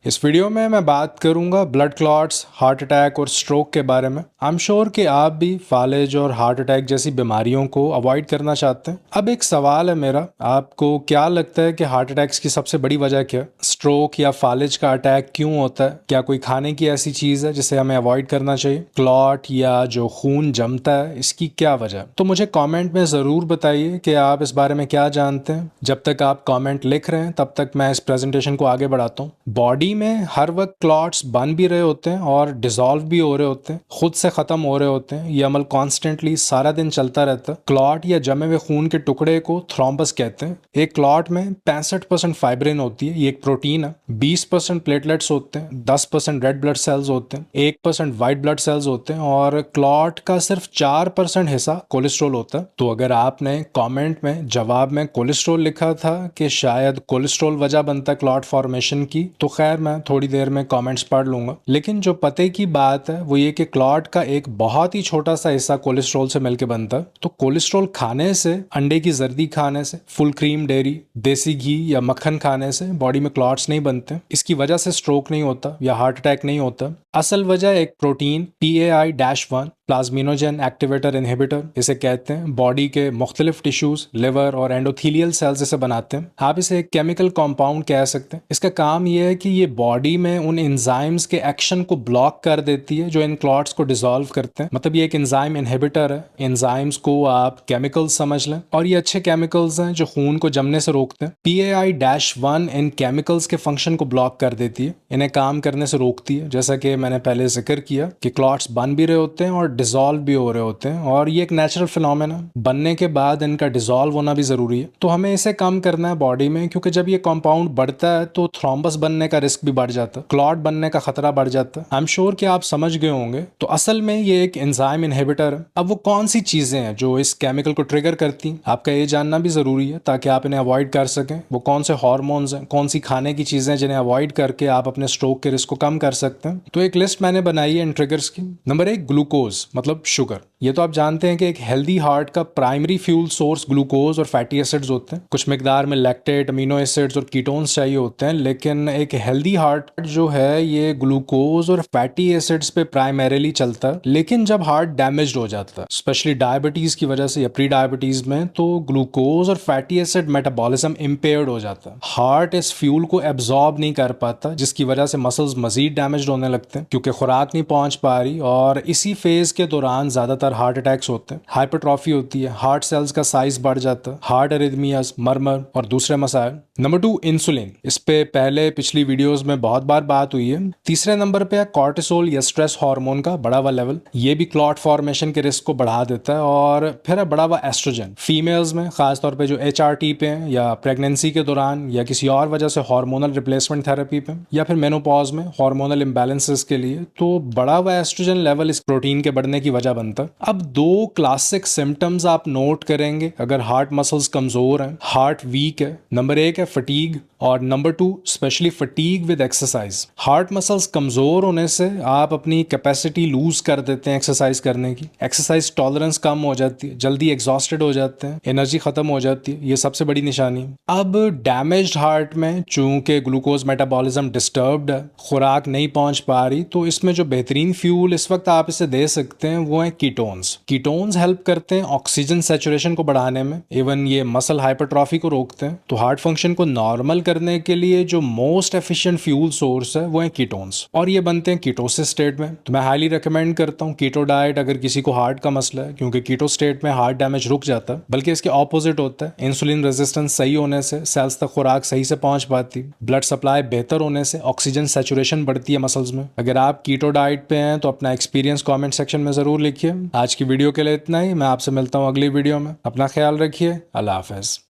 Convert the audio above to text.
इस वीडियो में मैं बात करूंगा ब्लड क्लॉट्स, हार्ट अटैक और स्ट्रोक के बारे में। आई एम श्योर कि आप भी फालिज और हार्ट अटैक जैसी बीमारियों को अवॉइड करना चाहते हैं। अब एक सवाल है मेरा, आपको क्या लगता है कि हार्ट अटैक्स की सबसे बड़ी वजह क्या है? स्ट्रोक या फालिज का अटैक क्यों होता है? क्या कोई खाने की ऐसी चीज़ है जिसे हमें अवॉइड करना चाहिए? क्लॉट या जो खून जमता है, इसकी क्या वजह? तो मुझे कमेंट में ज़रूर बताइए कि आप इस बारे में क्या जानते हैं। जब तक आप कमेंट लिख रहे हैं तब तक मैं इस प्रेजेंटेशन को आगे बढ़ाता हूँ। बॉडी में हर वक्त क्लॉट्स बन भी रहे होते हैं और डिसॉल्व भी हो रहे होते हैं, खुद से ख़त्म हो रहे होते हैं। ये अमल कॉन्स्टेंटली सारा दिन चलता रहता है। क्लॉट या जमे हुए खून के टुकड़े को थ्रोम्बस कहते हैं। एक क्लॉट में 65% फाइब्रिन होती है, ये एक प्रोटीन है। 20% प्लेटलेट्स होते हैं, 10% रेड ब्लड सेल्स होते हैं, 1% वाइट ब्लड सेल्स होते हैं और क्लॉट का सिर्फ 4% हिस्सा कोलेस्ट्रॉल होता है। तो अगर आपने कमेंट में जवाब में कोलेस्ट्रॉल लिखा था कि शायद कोलेस्ट्रॉल वजह बनता है क्लॉट फॉर्मेशन की, तो खैर मैं थोड़ी देर में कमेंट्स पढ़ लूंगा। लेकिन जो पते की बात है वो ये कि क्लॉट का एक बहुत ही छोटा सा हिस्सा कोलेस्ट्रॉल से मिलकर बनता है। तो कोलेस्ट्रॉल खाने से, अंडे की जर्दी खाने से, फुल क्रीम डेयरी, देसी घी या मक्खन खाने से बॉडी में क्लॉट्स नहीं बनते। इसकी वजह से स्ट्रोक नहीं होता या हार्ट अटैक नहीं होता। असल वजह एक protein PAI-1 plasminogen activator inhibitor इसे कहते हैं। बॉडी के मुख्तलिफ टिश्यूज, लिवर और एंडोथीलियल सेल्स इसे बनाते हैं। आप इसे एक केमिकल कंपाउंड कह सकते हैं। इसका काम यह है कि ये बॉडी में उन एंजाइम्स के एक्शन को ब्लॉक कर देती है जो इन क्लॉट्स को डिसॉल्व करते हैं। मतलब ये एक एंजाइम इनहिबिटर है। एंजाइम्स को आप केमिकल्स समझ लें और ये अच्छे केमिकल्स हैं जो खून को जमने से रोकते हैं। PAI-1 इन केमिकल्स के फंक्शन को ब्लॉक कर देती है, इन्हें काम करने से रोकती है। जैसा कि मैंने पहले जिक्र किया कि क्लॉट्स बन भी रहे होते हैं और डिसॉल्व भी हो रहे होते हैं और ये एक नेचुरल फिनोमेना। बनने के बाद इनका डिसॉल्व होना भी जरूरी है। तो हमें इसे कम करना है बॉडी में, क्योंकि जब ये कंपाउंड बढ़ता है तो थ्रोम्बस बनने का रिस्क भी बढ़ जाता है, क्लॉट बनने का खतरा बढ़ जाता है। आई एम श्योर कि आप समझ गए होंगे। तो असल में ये एक एंजाइम इनहिबिटर है। अब वो कौन सी चीजें हैं जो इस केमिकल को ट्रिगर करती हैं, आपका ये जानना भी जरूरी है ताकि आप इन्हें अवॉइड कर सकें। वो कौन से हार्मोन्स हैं, कौन सी खाने की चीजें हैं जिन्हें अवॉइड करके आप अपने स्ट्रोक के रिस्क को कम कर सकते हैं। तो एक लिस्ट मैंने बनाई है इन ट्रिगर्स की। नंबर 1, ग्लूकोज मतलब शुगर। ये तो आप जानते हैं कि एक हेल्दी हार्ट का प्राइमरी फ्यूल सोर्स ग्लूकोज और फैटी एसिड्स होते हैं। कुछ मिकदार में लैक्टेट, अमीनो एसिड्स और कीटोन्स चाहिए होते हैं, लेकिन एक हेल्दी हार्ट जो है ये ग्लूकोज और फैटी एसिड्स पे प्राइमरीली चलता है। लेकिन जब हार्ट डैमेज हो जाता है, स्पेशली डायबिटीज की वजह से या प्री डायबिटीज में, तो ग्लूकोज और फैटी एसिड मेटाबॉलिज्म इम्पेयर्ड हो जाता है। हार्ट इस फ्यूल को एब्जॉर्ब नहीं कर पाता, जिसकी वजह से मसल्स मजीद डैमेज होने लगते हैं क्योंकि खुराक नहीं पहुंच पा रही। और इसी फेज के दौरान ज्यादातर हार्ट अटैक्स होते हैं। हाइपरट्रॉफी होती है, हार्ट सेल्स का साइज बढ़ जाता है, हार्ट एरिथमियाज, मरमर और दूसरे मसाइल। Number 2, insulin. इस पे पहले पिछली वीडियोस में बहुत बार बात हुई है। तीसरे नंबर पे है कॉर्टिसोल या स्ट्रेस हार्मोन का बढ़ा हुआ लेवल। ये भी क्लॉट फॉर्मेशन के रिस्क को बढ़ा देता है। और फिर है बढ़ा हुआ एस्ट्रोजन। फीमेल्स में खासतौर पे जो HRT पे हैं या प्रेगनेंसी के दौरान या किसी और वजह से हार्मोनल रिप्लेसमेंट थेरेपी पे या फिर मेनोपॉज में हार्मोनल इम्बैलेंसेस के लिए, तो बढ़ा हुआ एस्ट्रोजन लेवल इस प्रोटीन के बढ़ने की वजह बनता है। अब 2 क्लासिक सिम्टम्स आप नोट करेंगे अगर हार्ट मसल्स कमजोर हैं, हार्ट वीक है। नंबर 1 है फटीग और number 2 specially fatigue with exercise. Heart muscles कमजोर होने से आप अपनी कैपेसिटी लूज कर देते हैं एक्सरसाइज करने की। एक्सरसाइज टॉलरेंस कम हो जाती है, जल्दी एग्जॉस्टेड हो जाते हैं, एनर्जी खत्म हो जाती है। ये सबसे बड़ी निशानी है। अब डैमेज्ड हार्ट में चूंकि ग्लूकोज मेटाबॉलिज्म डिस्टर्ब्ड है, खुराक नहीं पहुंच पा रही, तो इसमें जो बेहतरीन फ्यूल इस वक्त आप इसे दे सकते हैं वो है कीटोन्स। कीटोन्स हेल्प करते हैं ऑक्सीजन सैचुरेशन को बढ़ाने में, इवन ये मसल हाइपरट्रॉफी को रोकते हैं। तो हार्ट फंक्शन को नॉर्मल करने के लिए जो मोस्ट एफिशिएंट फ्यूल सोर्स है वो है कीटोन्स, और ये बनते हैं कीटोसिस स्टेट में। तो मैं हाईली रिकमेंड करता हूँ कीटो डाइट अगर किसी को हार्ट का मसला है, क्योंकि कीटो स्टेट में हार्ट डैमेज रुक जाता है, बल्कि इसके ऑपोजिट होता है। इंसुलिन रेजिस्टेंस सही होने से सेल्स तक खुराक सही से पहुंच पाती, ब्लड सप्लाई बेहतर होने से ऑक्सीजन सैचुरेशन बढ़ती है मसल्स में। अगर आप कीटो डाइट पे हैं तो अपना एक्सपीरियंस कमेंट सेक्शन में जरूर लिखिए। आज की वीडियो के लिए इतना ही। मैं आपसे मिलता हूँ अगली वीडियो में। अपना ख्याल रखिए। अल्लाह हाफिज।